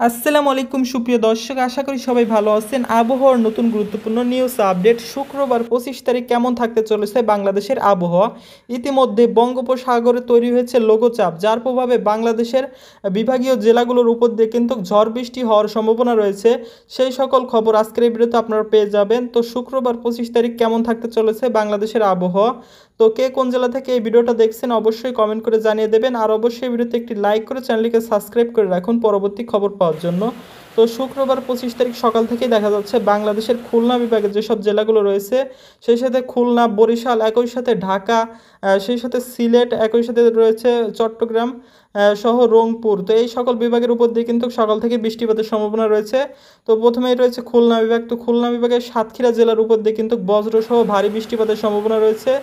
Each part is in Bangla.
আসসালামু আলাইকুম সুপ্রিয় দর্শক, আশা করি সবাই ভালো আছেন। আবহাওয়ার নতুন গুরুত্বপূর্ণ নিউজ আপডেট। শুক্রবার 25 তারিখ কেমন থাকতে চলেছে বাংলাদেশের আবহাওয়া। ইতিমধ্যে বঙ্গোপসাগরে তৈরি হয়েছে লঘুচাপ, যার প্রভাবে বাংলাদেশের বিভাগীয় জেলাগুলোর উপর দিয়ে কিন্তু ঝড় বৃষ্টি হওয়ার সম্ভাবনা রয়েছে। সেই সকল খবর আজকের এই ভিডিওতে আপনারা পেয়ে যাবেন। তো শুক্রবার 25 তারিখ কেমন থাকতে চলেছে বাংলাদেশের আবহাওয়া। তো কে কোন জেলা থেকে এই ভিডিওটা দেখছেন অবশ্যই কমেন্ট করে জানিয়ে দেবেন, আর অবশ্যই ভিডিওতে একটি লাইক করে চ্যানেলটিকে সাবস্ক্রাইব করে রাখুন পরবর্তী খবর পাওয়ার জন্য। তো শুক্রবার 25 তারিখ সকাল থেকেই দেখা যাচ্ছে বাংলাদেশের খুলনা বিভাগের যেসব জেলাগুলো রয়েছে, সেই সাথে খুলনা, বরিশাল, একই সাথে ঢাকা, সেই সাথে সিলেট, একই সাথে রয়েছে চট্টগ্রাম সহ রংপুর। তো এই সকল বিভাগের উপর দিয়ে কিন্তু সকাল থেকে বৃষ্টিপাতের সম্ভাবনা রয়েছে। তো প্রথমেই রয়েছে খুলনা বিভাগ। তো খুলনা বিভাগের সাতক্ষীরা জেলার উপর দিয়ে কিন্তু বজ্রসহ ভারী বৃষ্টিপাতের সম্ভাবনা রয়েছে।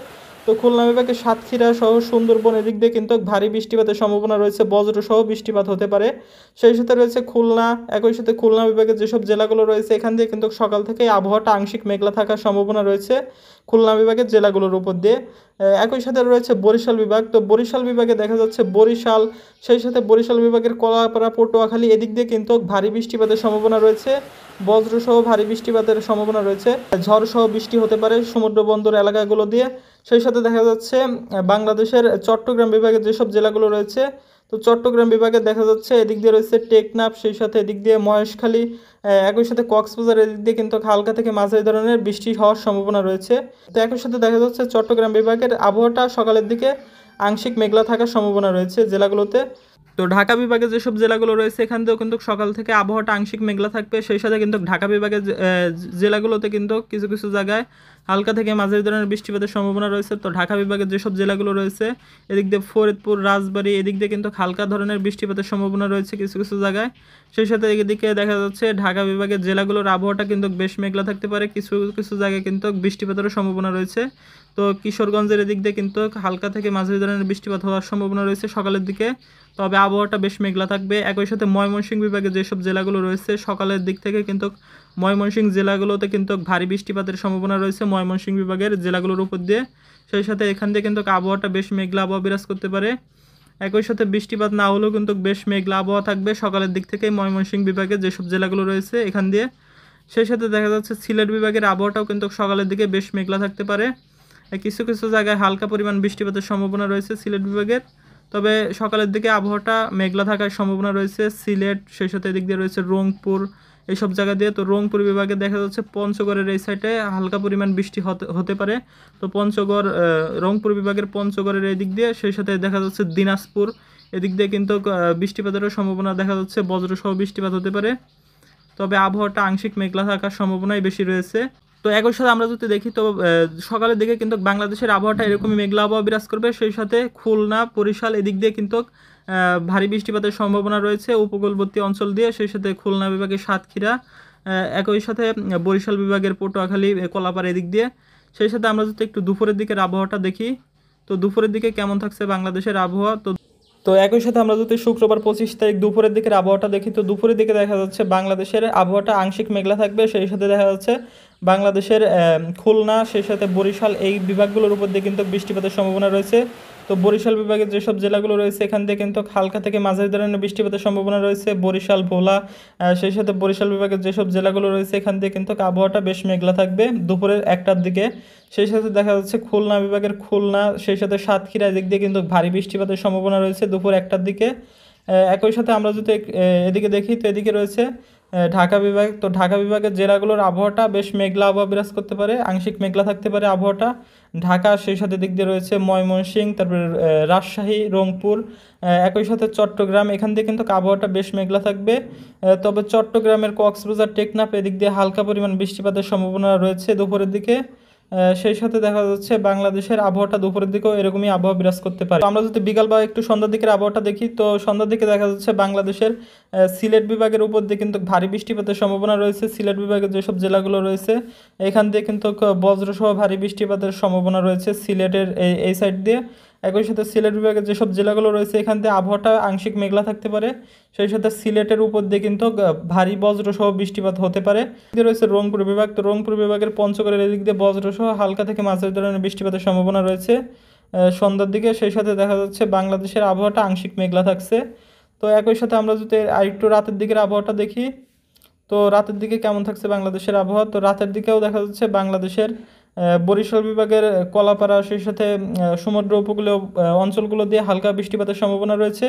তো খুলনা বিভাগে সাতক্ষীরা সহ সুন্দরবন এদিক দিয়ে কিন্তু ভারী বৃষ্টিপাতের সম্ভাবনা রয়েছে, বজ্রসহ বৃষ্টিপাত হতে পারে। সেই সাথে রয়েছে খুলনা, একই সাথে খুলনা বিভাগের যেসব জেলাগুলো রয়েছে এখান দিয়ে কিন্তু সকাল থেকে আবহাওয়াটা আংশিক মেঘলা থাকার সম্ভাবনা রয়েছে খুলনা বিভাগের জেলাগুলোর উপর দিয়ে। একই সাথে রয়েছে বরিশাল বিভাগ। তো বরিশাল বিভাগে দেখা যাচ্ছে বরিশাল, সেই সাথে বরিশাল বিভাগের কলাপাড়া, পটুয়াখালী এদিক দিয়ে কিন্তু ভারী বৃষ্টিপাতের সম্ভাবনা রয়েছে, বজ্রসহ ভারী বৃষ্টিপাতের সম্ভাবনা রয়েছে। ঝড়সহ বৃষ্টি হতে পারে সমুদ্র বন্দর এলাকাগুলো দিয়ে। সেই সাথে দেখা যাচ্ছে বাংলাদেশের চট্টগ্রাম বিভাগের যেসব জেলাগুলো রয়েছে, তো চট্টগ্রাম বিভাগে দেখা যাচ্ছে এদিক দিয়ে রয়েছে টেকনাফ, সেই সাথে এদিক দিয়ে মহেশখালী, একই সাথে কক্সবাজার এদিক দিয়ে কিন্তু হালকা থেকে মাঝারি ধরনের বৃষ্টি হওয়ার সম্ভাবনা রয়েছে। তো একই সাথে দেখা যাচ্ছে চট্টগ্রাম বিভাগের আবহাওয়াটা সকালের দিকে আংশিক মেঘলা থাকার সম্ভাবনা রয়েছে জেলাগুলোতে। তো ঢাকা বিভাগে যেসব জেলাগুলো রয়েছে এখান থেকেও কিন্তু সকাল থেকে আবহাওয়াটা আংশিক মেঘলা থাকবে। সেই সাথে কিন্তু ঢাকা বিভাগের জেলাগুলোতে কিন্তু কিছু কিছু জায়গায় হালকা থেকে মাঝারি ধরনের বৃষ্টিপাতের সম্ভাবনা রয়েছে। তো ঢাকা বিভাগের যেসব জেলাগুলো রয়েছে এদিক দিয়ে ফরিদপুর, রাজবাড়ী এদিক দিয়ে কিন্তু হালকা ধরনের বৃষ্টিপাতের সম্ভাবনা রয়েছে কিছু কিছু জায়গায়। সেই সাথে এদিকে দেখা যাচ্ছে ঢাকা বিভাগের জেলাগুলোর আবহাওয়াটা কিন্তু বেশ মেঘলা থাকতে পারে, কিছু কিছু জায়গায় কিন্তু বৃষ্টিপাতেরও সম্ভাবনা রয়েছে। তো কিশোরগঞ্জের এদিক দিয়ে কিন্তু হালকা থেকে মাঝারি ধরনের বৃষ্টিপাত হওয়ার সম্ভাবনা রয়েছে সকালের দিকে, তবে আবহাওয়াটা বেশ মেঘলা থাকবে। একই সাথে ময়মনসিংহ বিভাগে যেসব জেলাগুলো রয়েছে সকালের দিক থেকে কিন্তু ময়মনসিংহ জেলাগুলোতে কিন্তু ভারী বৃষ্টিপাতের সম্ভাবনা রয়েছে ময়মনসিংহ বিভাগের জেলাগুলোর উপর দিয়ে। সেই সাথে এখান দিয়ে কিন্তু আবহাওয়াটা বেশ মেঘলা আবহাওয়া বিরাজ করতে পারে। একই সাথে বৃষ্টিপাত না হলেও কিন্তু বেশ মেঘলা আবহাওয়া থাকবে সকালের দিক থেকে ময়মনসিংহ বিভাগের যেসব জেলাগুলো রয়েছে এখান দিয়ে। সেই সাথে দেখা যাচ্ছে সিলেট বিভাগের আবহাওয়াটাও কিন্তু সকালের দিকে বেশ মেঘলা থাকতে পারে, কিছু কিছু জায়গায় হালকা পরিমাণ বৃষ্টিপাতের সম্ভাবনা রয়েছে সিলেট বিভাগের। তবে সকালের দিকে আবহাওয়াটা মেঘলা থাকার সম্ভাবনা রয়েছে সিলেট, সেই সাথে এদিক দিয়ে রয়েছে রংপুর এইসব জায়গা দিয়ে। তো রংপুর বিভাগে দেখা যাচ্ছে পঞ্চগড়ের এই সাইডে হালকা পরিমাণ বৃষ্টি হতে পারে। তো পঞ্চগড়, রংপুর বিভাগের পঞ্চগড়ের এই দিক দিয়ে, সেই সাথে দেখা যাচ্ছে দিনাজপুর এদিক দিয়ে কিন্তু বৃষ্টিপাতেরও সম্ভাবনা দেখা যাচ্ছে, বজ্রসহ বৃষ্টিপাত হতে পারে। তবে আবহাওয়াটা আংশিক মেঘলা থাকার সম্ভাবনাই বেশি রয়েছে। তো একই সাথে আমরা যদি দেখি তো সকালের দিকে কিন্তু বাংলাদেশের আবহাওয়াটা এরকমই মেঘলা আবহাওয়া বিরাজ করবে। সেই সাথে খুলনা, বরিশাল এদিক দিয়ে কিন্তু ভারী বৃষ্টিপাতের সম্ভাবনা রয়েছে উপকূলবর্তী অঞ্চল দিয়ে। সেই সাথে খুলনা বিভাগের সাতক্ষীরা, একই সাথে বরিশাল বিভাগের পটুয়াখালী, কলাপাড়া এদিক দিয়ে। সেই সাথে আমরা যদি একটু দুপুরের দিকের আবহাওয়াটা দেখি, তো দুপুরের দিকে কেমন থাকছে বাংলাদেশের আবহাওয়া। তো একই সাথে আমরা যদি শুক্রবার 25 তারিখ দুপুরের দিকের আবহাওয়াটা দেখি, তো দুপুরের দিকে দেখা যাচ্ছে বাংলাদেশের আবহাওয়াটা আংশিক মেঘলা থাকবে। সেই সাথে দেখা যাচ্ছে বাংলাদেশের খুলনা, সেই সাথে বরিশাল এই বিভাগগুলোর উপর দিয়ে কিন্তু বৃষ্টিপাতের সম্ভাবনা রয়েছে। তো বরিশাল বিভাগের যেসব জেলাগুলো রয়েছে এখান থেকে কিন্তু হালকা থেকে মাঝারি ধরনের বৃষ্টিপাতের সম্ভাবনা রয়েছে বরিশাল, ভোলা, সেই সাথে বরিশাল বিভাগের যেসব জেলাগুলো রয়েছে এখান থেকে কিন্তু আবহাওয়াটা বেশ মেঘলা থাকবে দুপুরের 1টার দিকে। সেই সাথে দেখা যাচ্ছে খুলনা বিভাগের খুলনা, সেই সাথে সাতক্ষীরা দিক দিয়ে কিন্তু ভারী বৃষ্টিপাতের সম্ভাবনা রয়েছে দুপুর 1টার দিকে। একই সাথে আমরা যদি এদিকে দেখি, তো এদিকে রয়েছে ঢাকা বিভাগ। তো ঢাকা বিভাগের জেলাগুলোর আবহাওয়াটা বেশ মেঘলা আবহাওয়া বিরাজ করতে পারে, আংশিক মেঘলা থাকতে পারে আবহাওয়াটা ঢাকা, সেই সাথে দিক দিয়ে রয়েছে ময়মনসিংহ, তারপরে রাজশাহী, রংপুর, একই সাথে চট্টগ্রাম এখান দিয়ে কিন্তু আবহাওয়াটা বেশ মেঘলা থাকবে। তবে চট্টগ্রামের কক্সবাজার, টেকনাফ এদিক দিয়ে হালকা পরিমাণ বৃষ্টিপাতের সম্ভাবনা রয়েছে দুপুরের দিকে। সেই সাথে দেখা যাচ্ছে বাংলাদেশের আবহাওয়াটা দুপুরের দিকেও এরকমই আবহাওয়া বিরাজ করতে পারে। আমরা যদি বিকাল বা একটু সন্ধ্যার দিকের আবহাওয়াটা দেখি, তো সন্ধ্যার দিকে দেখা যাচ্ছে বাংলাদেশের সিলেট বিভাগের উপর দিয়ে কিন্তু ভারী বৃষ্টিপাতের সম্ভাবনা রয়েছে। সিলেট বিভাগের যেসব জেলাগুলো রয়েছে এখান দিয়ে কিন্তু বজ্রসহ ভারী বৃষ্টিপাতের সম্ভাবনা রয়েছে সিলেটের এই সাইড দিয়ে। একই সাথে সিলেট বিভাগের যেসব জেলাগুলো রয়েছে এখান থেকে আবহাওয়াটা আংশিক মেঘলা থাকতে পারে। সেই সাথে সিলেটের উপর দিয়ে কিন্তু ভারী বজ্রসহ বৃষ্টিপাত হতে পারে। রয়েছে রংপুর বিভাগ। তো রংপুর বিভাগের পঞ্চগড়ের এদিক দিয়ে বজ্রসহ হালকা থেকে মাঝারি ধরনের বৃষ্টিপাতের সম্ভাবনা রয়েছে সন্ধ্যার দিকে। সেই সাথে দেখা যাচ্ছে বাংলাদেশের আবহাওয়াটা আংশিক মেঘলা থাকছে। তো একই সাথে আমরা যদি আরেকটু রাতের দিকের আবহাওয়াটা দেখি, তো রাতের দিকে কেমন থাকছে বাংলাদেশের আবহাওয়া। তো রাতের দিকেও দেখা যাচ্ছে বাংলাদেশের বরিশাল বিভাগের কলাপাড়া, সেই সাথে সমুদ্র উপকূলীয় অঞ্চলগুলো দিয়ে হালকা বৃষ্টিপাতের সম্ভাবনা রয়েছে।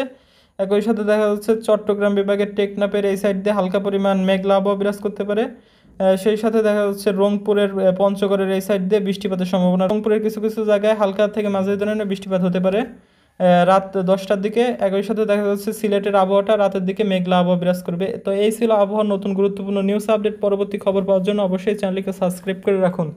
একই সাথে দেখা যাচ্ছে চট্টগ্রাম বিভাগের টেকনাফের এই সাইড দিয়ে হালকা পরিমাণ মেঘলা আবহাওয়া বিরাজ করতে পারে। সেই সাথে দেখা যাচ্ছে রংপুরের পঞ্চগড়ের এই সাইড দিয়ে বৃষ্টিপাতের সম্ভাবনা, রংপুরের কিছু কিছু জায়গায় হালকা থেকে মাঝারি ধরনের বৃষ্টিপাত হতে পারে রাত 10টার দিকে। একই সাথে দেখা যাচ্ছে সিলেটের আবহাওয়াটা রাতের দিকে মেঘলা আবহাওয়া বিরাজ করবে। তো এই ছিল আবহাওয়ার নতুন গুরুত্বপূর্ণ নিউজ আপডেট। পরবর্তী খবর পাওয়ার জন্য অবশ্যই চ্যানেলকে সাবস্ক্রাইব করে রাখুন।